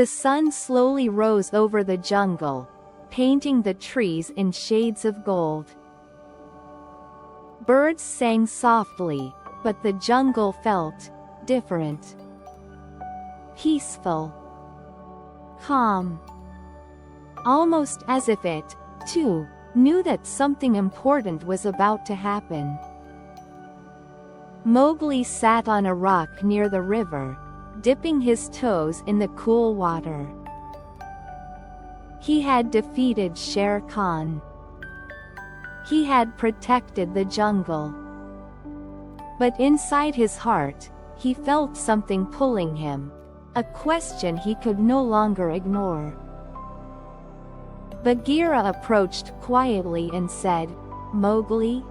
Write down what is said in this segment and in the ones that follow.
The sun slowly rose over the jungle, painting the trees in shades of gold. Birds sang softly, but the jungle felt different. Peaceful. Calm. Almost as if it, too, knew that something important was about to happen. Mowgli sat on a rock near the river, dipping his toes in the cool water. He had defeated Shere Khan. He had protected the jungle. But inside his heart, he felt something pulling him, a question he could no longer ignore. Bagheera approached quietly and said, "Mowgli,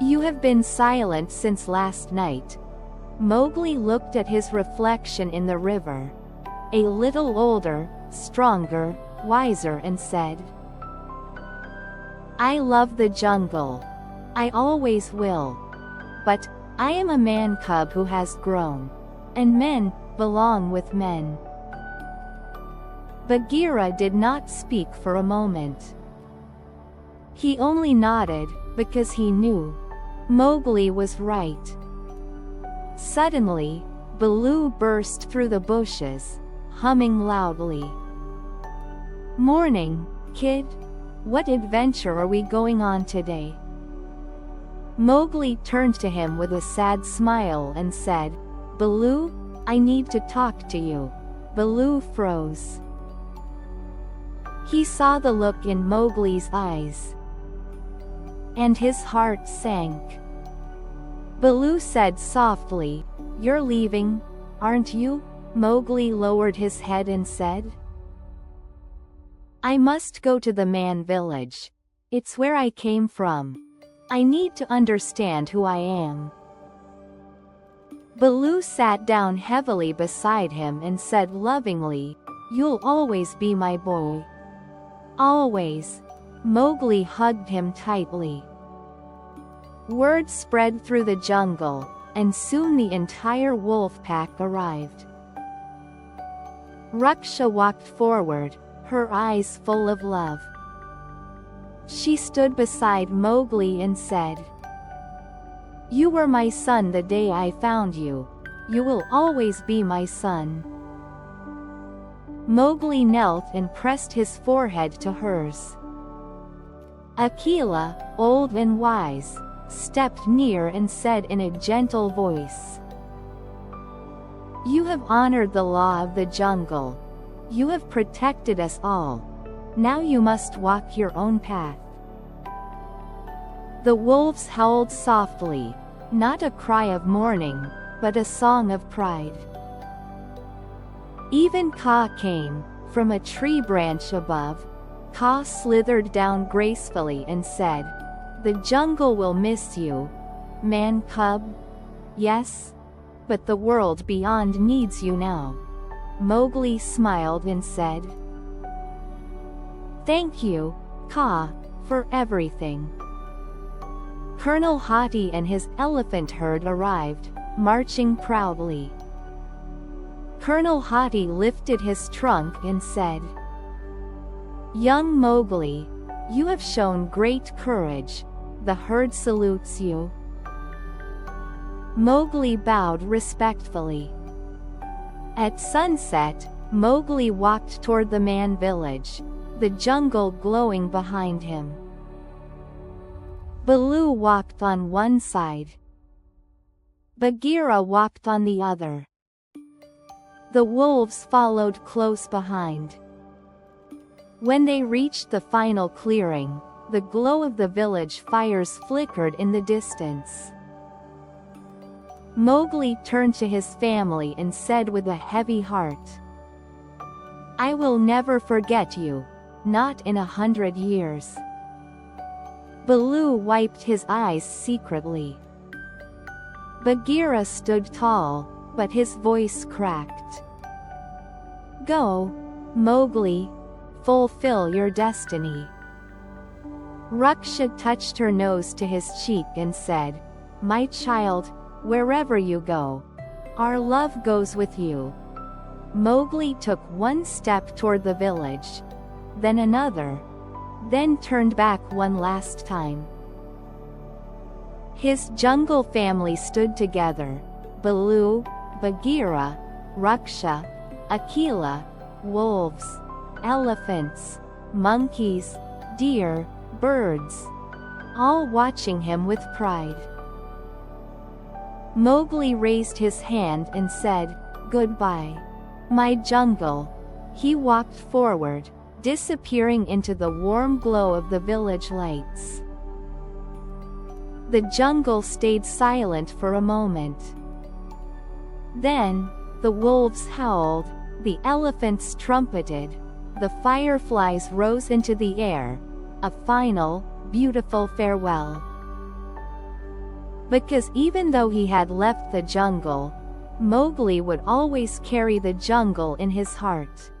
you have been silent since last night." Mowgli looked at his reflection in the river, a little older, stronger, wiser, and said, "I love the jungle. I always will. But I am a man cub who has grown. And men belong with men." Bagheera did not speak for a moment. He only nodded, because he knew Mowgli was right. Suddenly, Baloo burst through the bushes, humming loudly. "Morning, kid. What adventure are we going on today?" Mowgli turned to him with a sad smile and said, "Baloo, I need to talk to you." Baloo froze. He saw the look in Mowgli's eyes, and his heart sank. Baloo said softly, "You're leaving, aren't you?" Mowgli lowered his head and said, "I must go to the man village. It's where I came from. I need to understand who I am." Baloo sat down heavily beside him and said lovingly, "You'll always be my boy. Always." Mowgli hugged him tightly. Word spread through the jungle, and soon the entire wolf pack arrived. Raksha walked forward, her eyes full of love. She stood beside Mowgli and said, "You were my son the day I found you. You will always be my son." Mowgli knelt and pressed his forehead to hers. Akela, old and wise, stepped near and said in a gentle voice, "You have honored the law of the jungle. You have protected us all. Now you must walk your own path." The wolves howled softly, not a cry of mourning, but a song of pride. Even Kaa came, from a tree branch above. Kaa slithered down gracefully and said, "The jungle will miss you, man cub." "Yes? But the world beyond needs you now." Mowgli smiled and said, "Thank you, Kaa, for everything." Colonel Hati and his elephant herd arrived, marching proudly. Colonel Hati lifted his trunk and said, "Young Mowgli, you have shown great courage. The herd salutes you." Mowgli bowed respectfully. At sunset, Mowgli walked toward the man village, the jungle glowing behind him. Baloo walked on one side. Bagheera walked on the other. The wolves followed close behind. When they reached the final clearing, the glow of the village fires flickered in the distance. Mowgli turned to his family and said with a heavy heart, "I will never forget you, not in 100 years." Baloo wiped his eyes secretly. Bagheera stood tall, but his voice cracked. "Go, Mowgli, fulfill your destiny." Raksha touched her nose to his cheek and said, "My child, wherever you go, our love goes with you." Mowgli took one step toward the village, then another, then turned back one last time. His jungle family stood together: Baloo, Bagheera, Raksha, Akela, wolves, elephants, monkeys, deer, birds, all watching him with pride. Mowgli raised his hand and said, "Goodbye, my jungle." He walked forward, disappearing into the warm glow of the village lights. The jungle stayed silent for a moment. Then, the wolves howled, the elephants trumpeted, the fireflies rose into the air, a final, beautiful farewell. Because even though he had left the jungle, Mowgli would always carry the jungle in his heart.